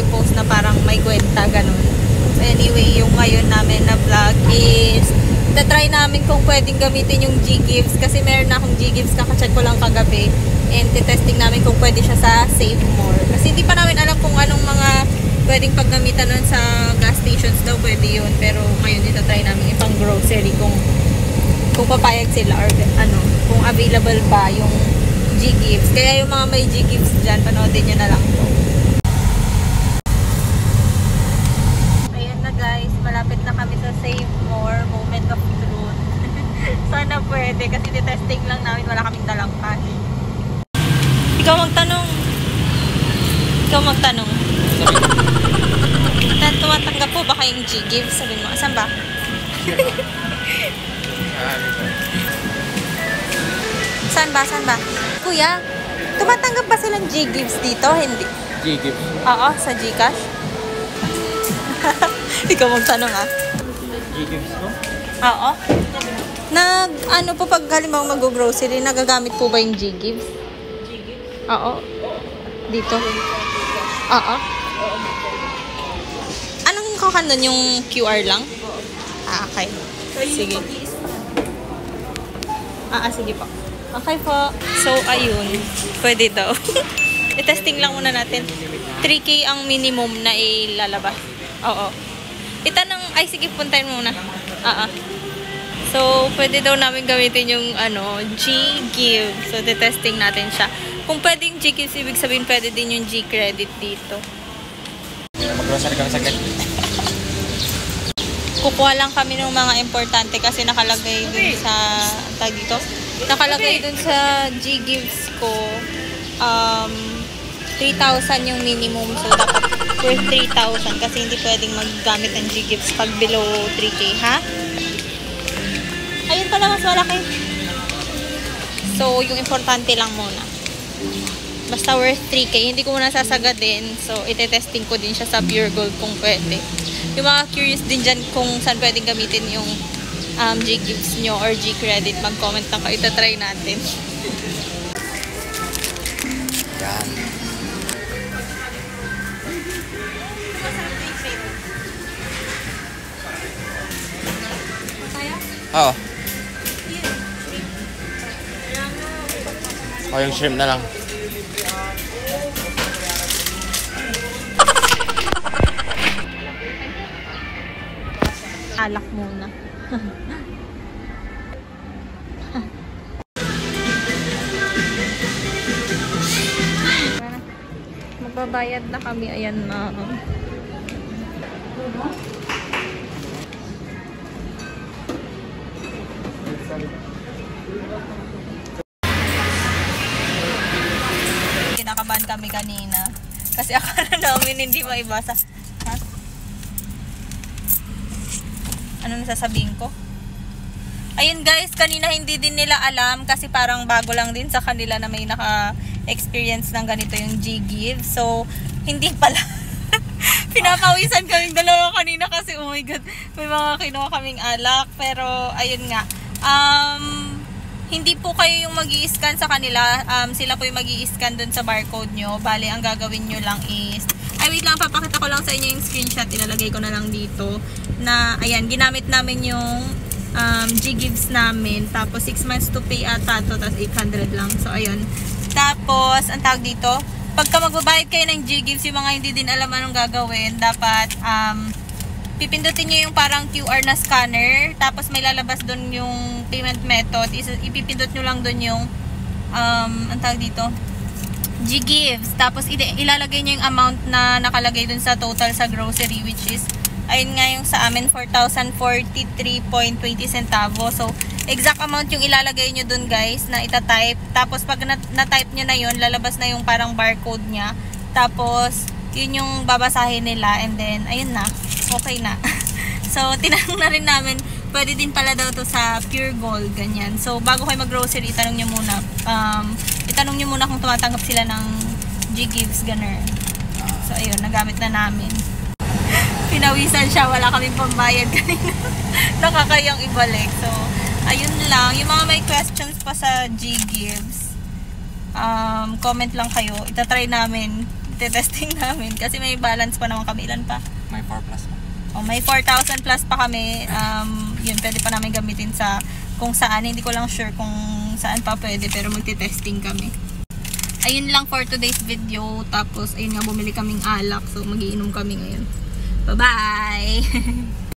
i-post na parang may kwenta, ganun. So anyway, yung ngayon namin na vlog is try namin kung pwedeng gamitin yung G-Gives kasi meron na akong G-Gives, kaka-check ko lang kagabi, and testing namin kung pwede siya sa Save More. Kasi hindi pa namin alam kung anong mga pwedeng paggamitan nun sa gas stations daw, pwede yun. Pero ngayon try namin ipang grocery kung papayag sila or ano, kung available ba yung G-Gives. Kaya yung mga may G-Gives dyan, panoodin nyo na lang po. Ayan na guys, malapit na kami sa Save More, moment of truth. Sana pwede kasi testing lang namin, wala kaming dalang cash. Ikaw magtanong. Tumatanggap po ba kayong G-Gives? Sabihin mo, saan ba? Saan ba? Kuya, tumatanggap ba silang G-Gives dito? Hindi. G-Gives? Oo, sa Gcash. Ikaw magtanong G-Gives mo? Oo. Ano po pag halimbawa mag-grocery, nagagamit po ba yung G-Gives? G-Gives? Oo. Dito? Oo. Anong kakan nun? Yung QR lang? Okay. Sige. Sige po. Okay po. So, ayun. Pwede daw. I-testing lang muna natin. 3K ang minimum na ilalabas. Oo. Sige, puntayin muna. So, pwede daw namin gamitin yung G-Give. So, testing natin siya. Kung pwedeng G-Gives, ibig sabihin pwede din yung G-Credit dito. Mag-grocery kami saglit. Kukuha lang kami ng mga importante kasi nakalagay dun sa dito. Nakalagay dun sa G-Gives ko 3,000 yung minimum, so dapat worth 3,000 kasi hindi pwedeng maggamit ng G-Gives pag below 3K, ha? Ayun pala, mas malaki. So, yung importante lang muna. Basta worth 3K. Hindi ko muna sasagadin. So, ite-testing ko din siya sa Pure Gold kung pwede. Yung mga curious din dyan kung saan pwedeng gamitin yung G-Gives nyo or G-Credit, mag-comment lang kayo. Ita-try natin. Yan. Oo. Yung shrimp na lang. Alak muna. Magbabayad na kami. Ayan na. Kinakabahan kami kanina. Kasi akala namin hindi maibasa. Ha? Ano nasasabihin ko? Ayun guys, kanina hindi din nila alam kasi parang bago lang din sa kanila na may naka-experience ng ganito yung G-Give. So, hindi pala. Pinapawisan kaming dalawa kanina kasi oh my god, may mga kinuha kaming alak. Pero, ayun nga. Hindi po kayo yung mag-i-scan sa kanila. Sila po yung mag-i-scan dun sa barcode nyo. Bale, ang gagawin nyo lang is... wait lang, papakita ko lang sa inyo yung screenshot. Ilalagay ko na lang dito. Na, ayan, ginamit namin yung G-Gives namin. Tapos, 6 months to pay ata to. Tapos, 800 lang. So, ayun. Tapos, ang tawag dito, pagka magbabayad kayo ng G-Gives, yung mga hindi din alam anong gagawin, dapat, pipindutin nyo yung parang QR na scanner. Tapos, may lalabas dun yung payment method. Ipipindot nyo lang dun yung, ang tawag dito, G-Gives. Tapos, ilalagay nyo yung amount na nakalagay dun sa total sa grocery, which is, ayun nga yung sa amin, 4,043.20 centavos. So, exact amount yung ilalagay nyo dun guys, na itatype. Tapos, pag na-type nyo na yun, lalabas na yung parang barcode nya. Tapos, yun yung babasahin nila. And then, ayun na. Okay na. So, tinanong na rin namin, pwede din pala daw to sa Pure Gold, ganyan. So, bago kayo mag-grocery, itanong nyo muna kung tumatanggap sila ng G-Gives, ganun. So, ayun, nagamit na namin. Pinawisan siya, wala kaming pambayad kanina. Nakakayang ibalik. So, ayun lang. Yung mga may questions pa sa G-Gives, comment lang kayo. Itatry namin pagte-testing namin. Kasi may balance pa naman kami. Ilan pa? May 4 plus pa. O, may 4,000 plus pa kami. Yun, pwede pa namin gamitin sa kung saan. Hindi ko lang sure kung saan pa pwede, pero magte-testing kami. Ayun lang for today's video. Tapos, ayun nga, bumili kaming alak. So, magiinom kami ngayon. Bye-bye!